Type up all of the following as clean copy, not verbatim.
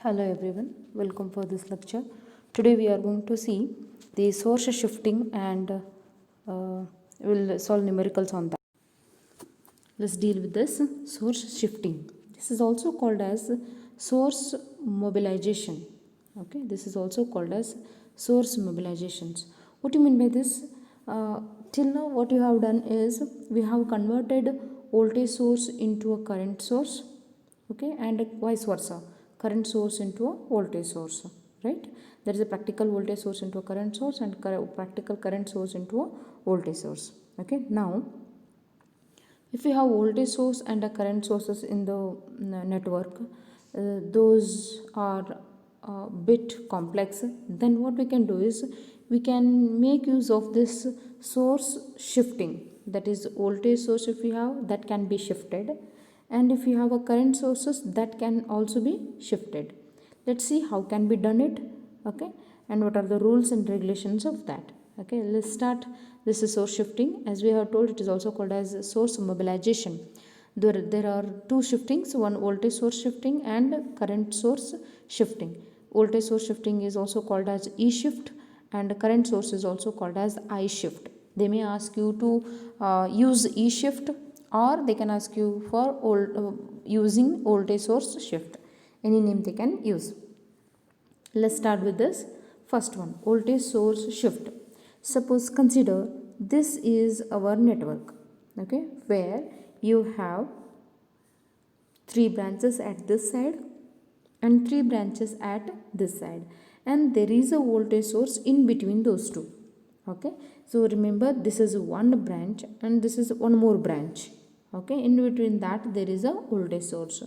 Hello everyone, welcome for this lecture. Today we are going to see the source shifting and we'll solve numericals on that. Let's deal with this source shifting. This is also called as source mobilization. Okay, this is also called as source mobilizations. What do you mean by this? Till now what you have done is we have converted voltage source into a current source, okay, and vice versa, current source into a voltage source, right? There is a practical voltage source into a current source and practical current source into a voltage source. Okay, now if we have voltage source and a current sources in the network, those are a bit complex. Then what we can do is we can make use of this source shifting, that is voltage source if we have, that can be shifted, and if you have a current sources, that can also be shifted. Let's see how can be done it, okay, and what are the rules and regulations of that. Okay, let's start. This is source shifting. As we have told, it is also called as source mobilization. There are two shiftings, one voltage source shifting and current source shifting. Voltage source shifting is also called as E shift and current source is also called as I shift. They may ask you to use E shift, or they can ask you for using voltage source shift. Any name they can use. Let's start with this first one, voltage source shift. Suppose consider this is our network, okay, where you have 3 branches at this side and 3 branches at this side, and there is a voltage source in between those two. Okay, so remember this is one branch and this is one more branch. Okay, in between that there is a voltage source.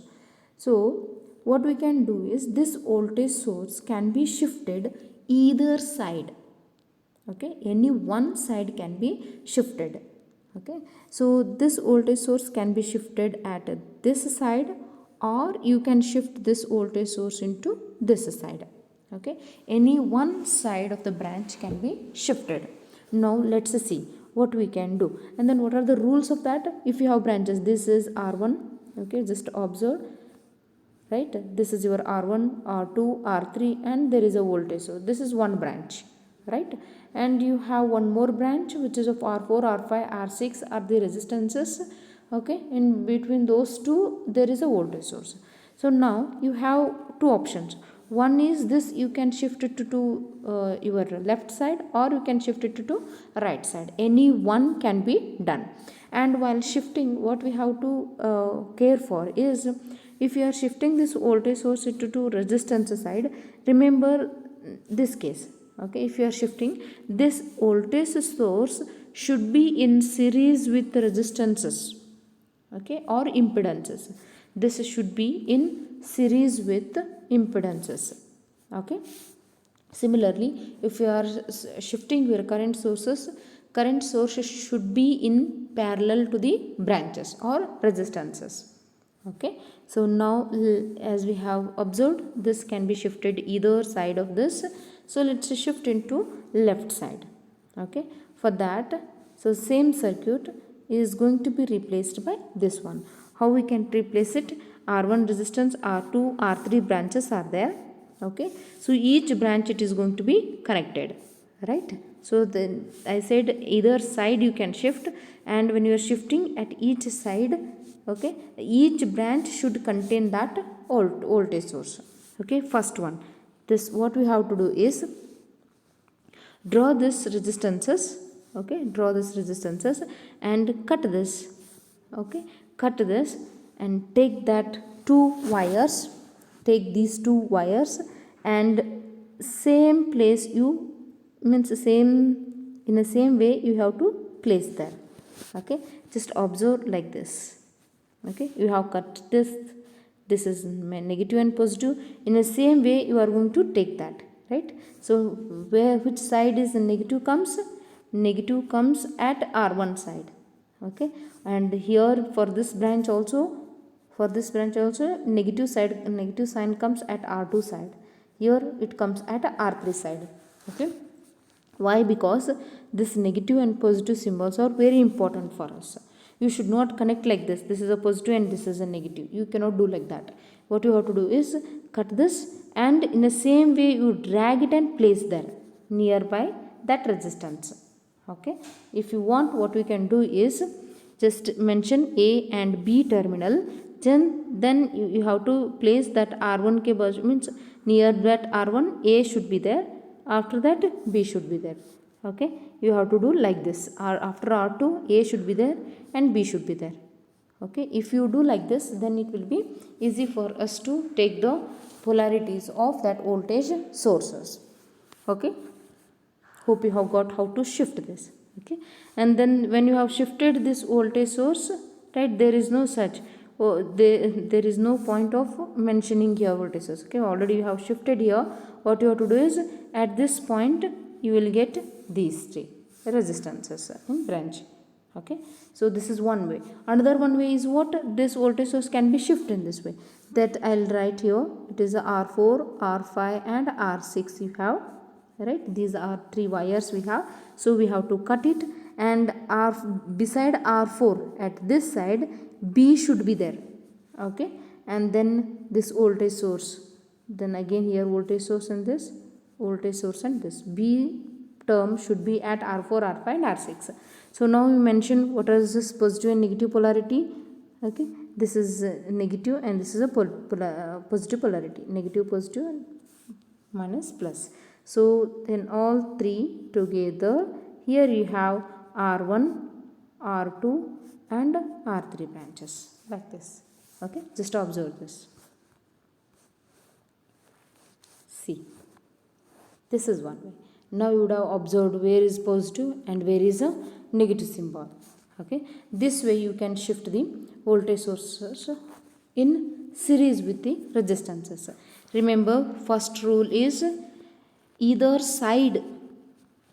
So what we can do is this voltage source can be shifted either side. Okay, any one side can be shifted. Okay, so this voltage source can be shifted at this side, or you can shift this voltage source into this side. Okay, any one side of the branch can be shifted. Now let's see what we can do, and then what are the rules of that. If you have branches, this is R1, okay, just observe, right, this is your R1, R2, R3, and there is a voltage, so this is one branch, right, and you have one more branch which is of R4, R5, R6 are the resistances. Okay, in between those two there is a voltage source. So now you have two options. One is this, you can shift it to your left side, or you can shift it to right side. Any one can be done. And while shifting, what we have to care for is, if you are shifting this voltage source to resistance side, remember this case. Okay, if you are shifting, this voltage source should be in series with resistances, okay, or impedances. This should be in series with impedances. Okay, similarly, if you are shifting your current sources, current sources should be in parallel to the branches or resistances. Okay, so now as we have observed, this can be shifted either side of this. So let's shift into left side. Okay, for that, so same circuit is going to be replaced by this one. How we can replace it? R1 resistance, R2, R3 branches are there. Okay, so each branch it is going to be connected, right? So then I said either side you can shift, and when you are shifting at each side, okay, each branch should contain that voltage source. Okay, first one, this what we have to do is draw this resistances. Okay, draw this resistances and cut this. Okay, cut this and take that two wires, take these two wires, and same place you, means same, in the same way you have to place there. Okay, just observe like this. Okay, you have cut this, this is negative and positive, in the same way you are going to take that, right? So where, which side is the negative comes? Negative comes at R1 side. Okay, and here for this branch also, for this branch also negative side, negative sign comes at R2 side. Here it comes at R3 side. Okay, why? Because this negative and positive symbols are very important for us. You should not connect like this. This is a positive and this is a negative. You cannot do like that. what you have to do is cut this, and in the same way you drag it and place there nearby that resistance. Okay, if you want, what we can do is just mention A and B terminal, then you have to place that R1 ke means near that R1 A should be there, after that B should be there. Okay, you have to do like this, or after R2 A should be there and B should be there. Okay, if you do like this, then it will be easy for us to take the polarities of that voltage sources. Okay, hope you have got how to shift this. Okay, and then when you have shifted this voltage source, right, there is no such there is no point of mentioning here voltage source. Okay, already you have shifted here. What you have to do is, at this point you will get these three resistances in branch. Okay, so this is one way. Another one way is what, this voltage source can be shifted in this way, that I'll write here. It is a R4, R5 and R6 you have, right? These are three wires we have, so we have to cut it, and beside R4 at this side B should be there. Okay, and then this voltage source, then again here voltage source and this voltage source, and this B term should be at R4, R5 and R6. So now we mention what is this positive and negative polarity. Okay, this is negative and this is a positive polarity, negative, positive and minus, plus. So then all three together, here you have R1, R2 and R3 branches like this. Okay, just observe this. See, this is one way. Now you would have observed where is positive and where is a negative symbol. Okay, this way you can shift the voltage sources in series with the resistances. Remember, first rule is either side.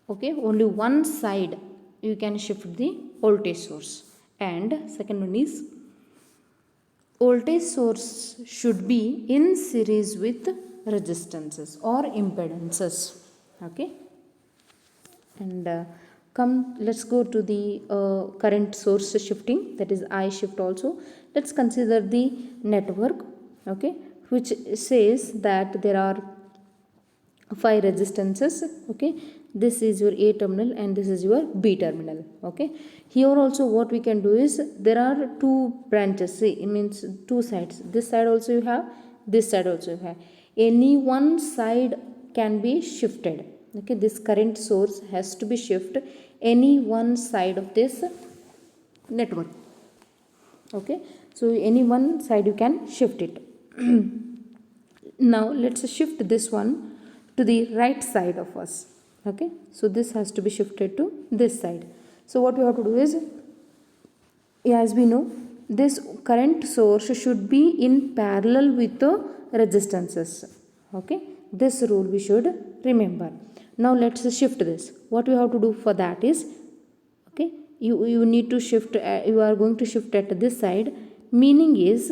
Okay, only one side you can shift the voltage source, and second one is voltage source should be in series with resistances or impedances. Okay, and let's go to the current source shifting, that is I shift also. Let's consider the network, okay, which says that there are 5 resistances. Okay, this is your A terminal and this is your B terminal. Okay, here also what we can do is, there are 2 branches. See, it means 2 sides. This side also you have, this side also you have. Any one side can be shifted. Okay, this current source has to be shifted any one side of this network. Okay, so any one side you can shift it. Now let's shift this one to the right side of us. Okay, so this has to be shifted to this side. So what we have to do is, as we know, this current source should be in parallel with the resistances. Okay, this rule we should remember. Now let's shift this. What we have to do for that is, okay, you need to shift, you are going to shift at this side, meaning is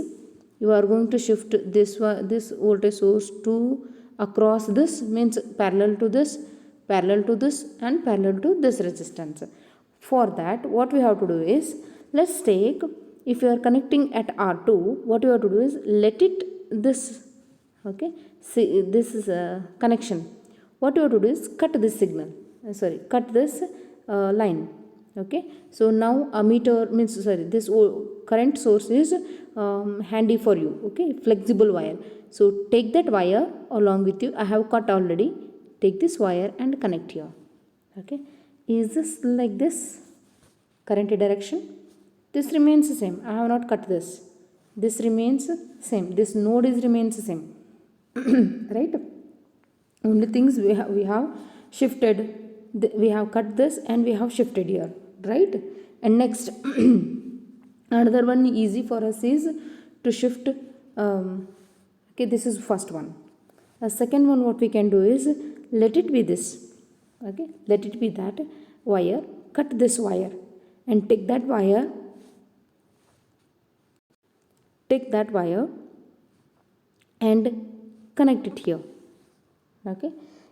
you are going to shift this voltage source to across this, means parallel to this and parallel to this resistance. For that, what we have to do is, let's take, if you are connecting at R2, what you have to do is, let it this. Okay, see, this is a connection. What you have to do is, cut this signal, cut this line. Okay, so now ammeter means, this current source is handy for you. Okay, flexible wire. So take that wire along with you. I have cut already. Take this wire and connect here. Okay, is this like this current direction? This remains the same. I have not cut this. This remains same. This node remains the same. Right? Only things we have shifted, we have cut this and we have shifted here, right? And next, another one easy for us is to shift. Okay, this is first one. The second one, what we can do is, let it be this. Okay, let it be that wire. Cut this wire and take that wire. Take that wire and connect it here. Okay,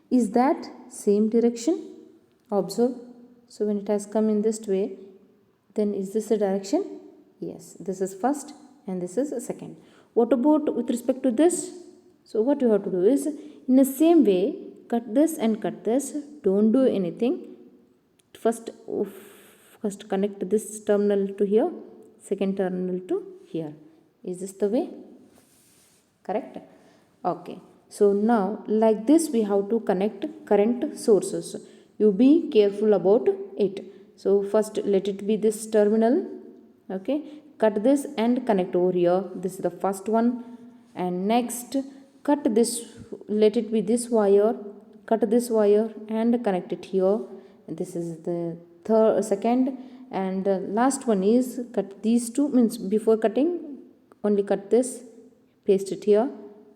is that same direction? Observe. So when it has come in this way, then is this the direction? Yes, this is first and this is second. What about with respect to this? So what you have to do is, in the same way, cut this and cut this. Don't do anything. First connect this terminal to here, second terminal to here. Is this the way? Correct? Okay. So now like this we have to connect current sources. You be careful about it. So first let it be this terminal. Okay. Cut this and connect over here. This is the first one. And next cut this, let it be this wire. Cut this wire and connect it here. And this is the second. And last one is cut these two, means before cutting only cut this, paste it here.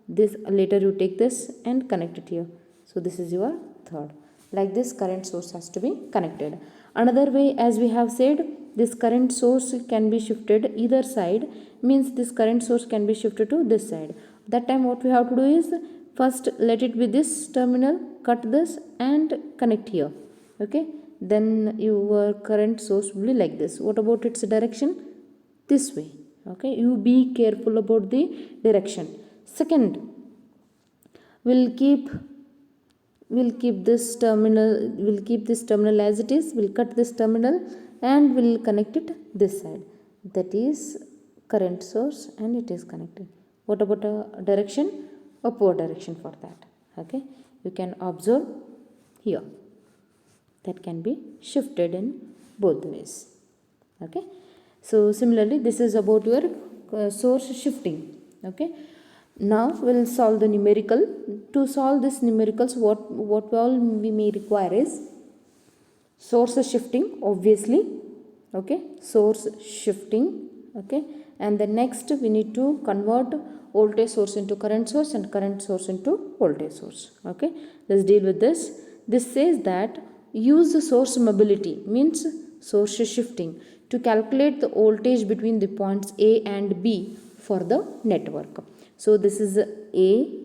This later you take this and connect it here. So this is your third. Like this current source has to be connected. Another way, as we have said, this current source can be shifted either side, means this current source can be shifted to this side. That time what we have to do is, first let it be this terminal, cut this and connect here. Okay, then your current source will be like this. What about its direction? This way. Okay, you be careful about the direction. Second, we'll keep this terminal as it is. We'll cut this terminal and we'll connect it this side. That is current source and it is connected. What about a direction? Upward direction for that. Okay, you can observe here. That can be shifted in both ways. Okay, so similarly this is about your source shifting. Okay, now we'll solve the numerical. To solve this numericals, what all we may require is source shifting, obviously. Okay, source shifting. Okay, and the next we need to convert voltage source into current source and current source into voltage source. Okay, let's deal with this. This says that use the source mobility, means source shifting, to calculate the voltage between the points A and B for the network. So this is A,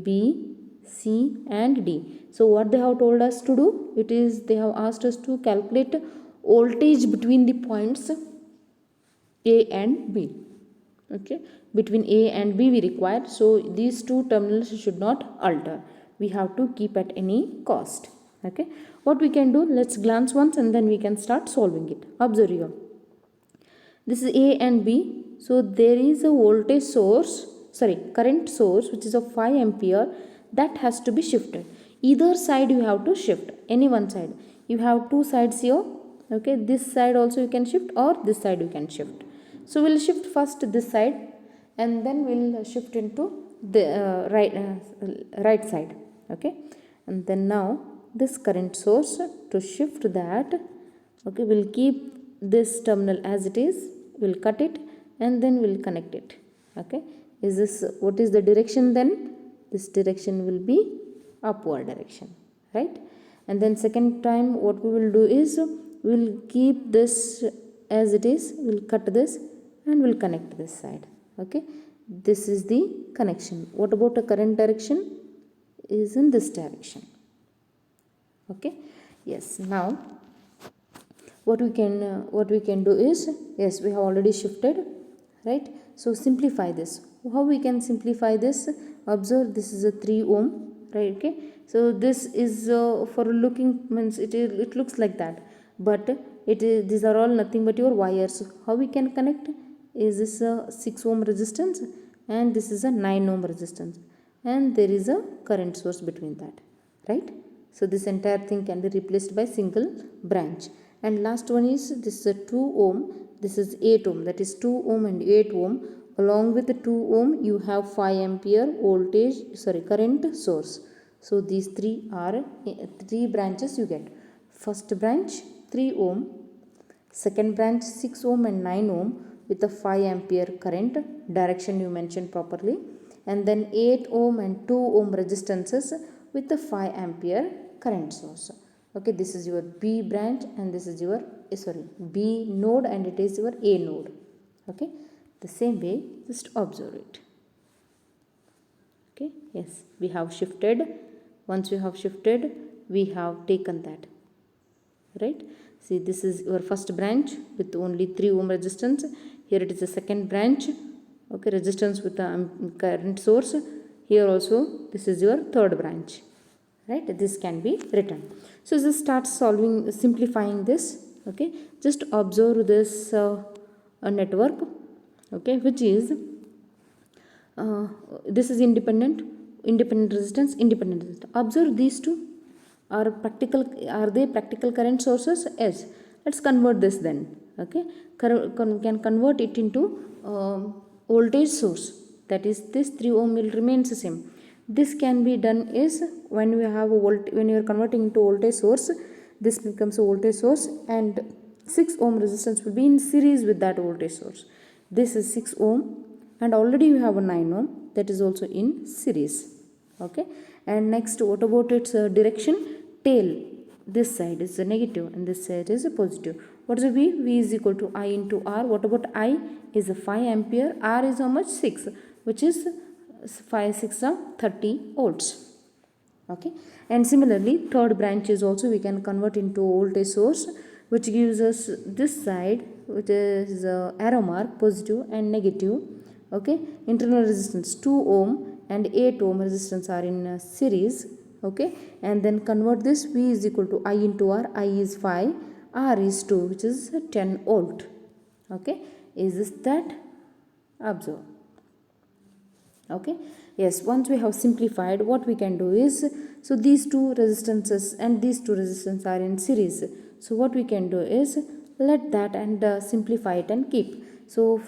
B, C and D. So what they have told us to do? It is they have asked us to calculate voltage between the points A and B. Okay, between A and B we require. So these two terminals should not alter. We have to keep at any cost. Okay, what we can do, let's glance once and then we can start solving it. Observe here. This is A and B. So there is a voltage source, current source, which is of 5 ampere, that has to be shifted. Either side you have to shift, any one side. You have two sides here. Okay, this side also you can shift or this side you can shift. So we'll shift first this side and then we'll shift into the right side. Okay, and then now this current source, to shift that, okay, we'll keep this terminal as it is. We'll cut it and then we'll connect it. Okay, is this, what is the direction then? This direction will be upward direction, right? And then second time what we will do is, we'll keep this as it is. We'll cut this and we'll connect this side. Okay, this is the connection. What about a current direction? Is in this direction. Okay, yes. Now what we can do is, yes, we have already shifted, right? So simplify this. How we can simplify this? Observe, this is a 3 ohm, right? Okay, so this is for looking, means it looks like that, but these are all nothing but your wires. How we can connect? Is this a 6 ohm resistance and this is a 9 ohm resistance, and there is a current source between that, right? So this entire thing can be replaced by single branch. And last one is, this is a 2 ohm, this is 8 ohm, that is 2 ohm and 8 ohm. Along with the 2 ohm you have 5 ampere current source. So these three branches you get. First branch 3 ohm, second branch 6 ohm and 9 ohm with a 5 ampere current, direction you mentioned properly, and then 8 ohm and 2 ohm resistances with the 5 ampere current source. Okay, this is your B branch and this is your B node and it is your A node. Okay, the same way, just observe it. Okay, yes, we have shifted. Once we have shifted, we have taken that, right? See, this is your first branch with only 3 ohm resistance. Here it is the second branch okay, resistance with the current source. Here also this is your third branch, right? This can be written. So just start solving, simplifying this, okay. Just observe this network, okay, which is this is independent resistance, independent resistance. Observe these two are practical. Are they practical current sources? Yes. Let's convert this then, okay. Can convert it into voltage source, that is this 3 ohm will remains the same. This can be done is when we have a when you are converting into voltage source, this becomes a voltage source and 6 ohm resistance will be in series with that voltage source. This is 6 ohm and already you have a 9 ohm that is also in series, okay. And next, what about its direction? Tail, this side is a negative and this side is a positive. What is a V? V is equal to I into R. What about I? Is a 5 ampere. R is how much? 6, which is 5 6 are 30 volts, okay. And similarly, third branch is also we can convert into voltage source, which gives us this side, which is arrow mark, positive and negative, okay. Internal resistance 2 ohm and 8 ohm resistance are in series, okay. And then convert this, V is equal to I into R. I is 5, R is 2, which is 10 volt, okay. Is this that? Observe, okay. Yes, once we have simplified, what we can do is, so these two resistances and these two resistance are in series, so what we can do is let that and simplify it and keep. So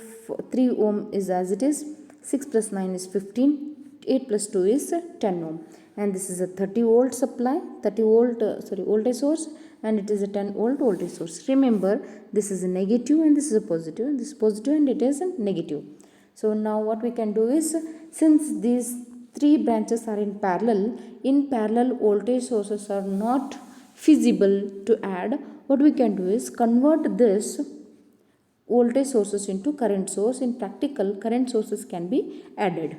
3 ohm is as it is, 6 plus 9 is 15, 8 plus 2 is 10 ohm, and this is a 30 volt supply, 30 volt voltage source, and it is a 10 volt voltage source. Remember, this is a negative and this is a positive, and this is positive and it is a negative. So now what we can do is, since these 3 branches are in parallel voltage sources are not feasible to add, what we can do is convert this voltage sources into current source. In practical, current sources can be added,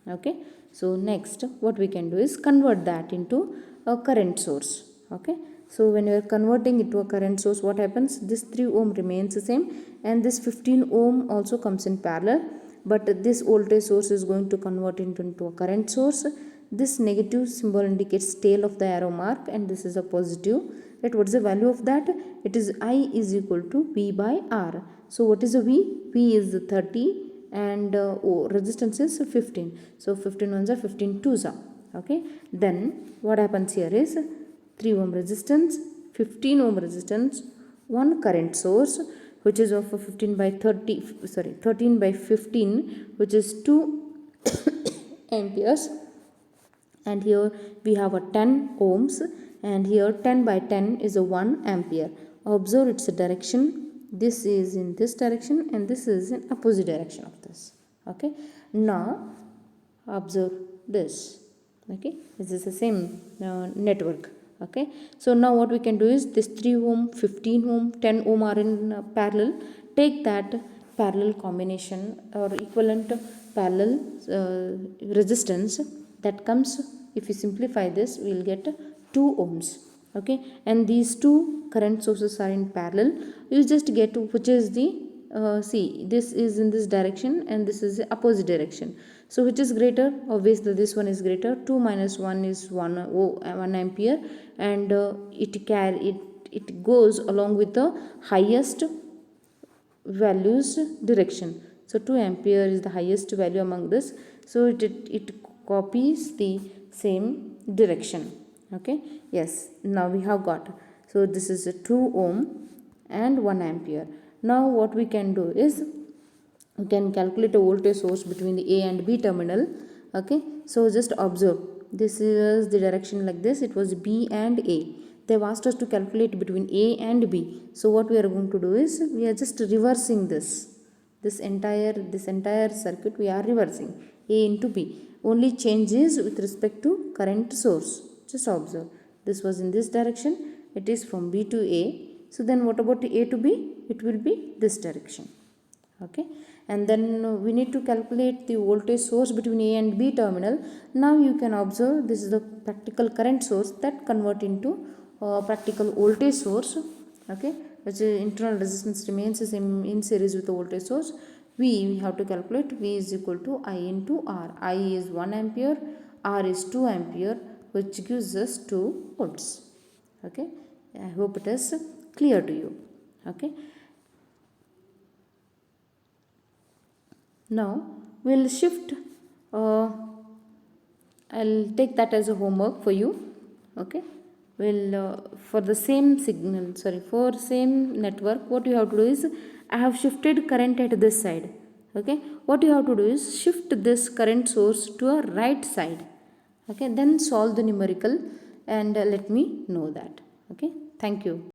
okay. So next, what we can do is convert that into a current source, okay. So when you are converting it to a current source, what happens? This 3 ohm remains the same and this 15 ohm also comes in parallel, but this voltage source is going to convert it into a current source. This negative symbol indicates tail of the arrow mark and this is a positive, right? What is the value of that? It is I is equal to V by R. So what is a V? V is 30 and resistance is 15. So 15 ones are 15 twos are, okay. Then what happens here is 3 ohm resistance, 15 ohm resistance, one current source which is of 15 by 13 by 15, which is 2 amperes, and here we have a 10 ohms, and here 10 by 10 is a 1 ampere. Observe its direction. This is in this direction and this is in opposite direction of this, okay. Now observe this, okay. This is the same network, okay. So now what we can do is, this 3 ohm, 15 ohm, 10 ohm are in parallel. Take that parallel combination or equivalent parallel resistance that comes. If you simplify this, we will get 2 ohms, okay. And these two current sources are in parallel. You just get which is the see, this is in this direction and this is the opposite direction. So which is greater? Obviously this one is greater. 2 minus 1 is 1 ampere, and it goes along with the highest values direction. So 2 ampere is the highest value among this, so it copies the same direction, okay. Yes, now we have got, so this is a 2 ohm and 1 ampere. Now what we can do is, we can calculate a voltage source between the A and B terminal, okay. So just observe, this is the direction like this, it was B and A. They've asked us to calculate between A and B. So what we are going to do is, we are just reversing this entire circuit we are reversing, A into B. Only change is with respect to current source. Just observe, this was in this direction, it is from B to A. So then what about A to B? It will be this direction, okay. And then we need to calculate the voltage source between A and B terminal. Now you can observe, this is the practical current source that convert into practical voltage source, okay, which internal resistance remains in series with the voltage source. we have to calculate V is equal to I into R. I is 1 ampere, R is 2 ampere, which gives us 2 volts. Okay, I hope it is clear to you. Okay, now we'll shift, I'll take that as a homework for you. Okay, we'll for the same signal, sorry, for same network, what you have to do is, I have shifted current at this side. Okay, what you have to do is shift this current source to a right side. Okay, then solve the numerical and let me know that. Okay, thank you.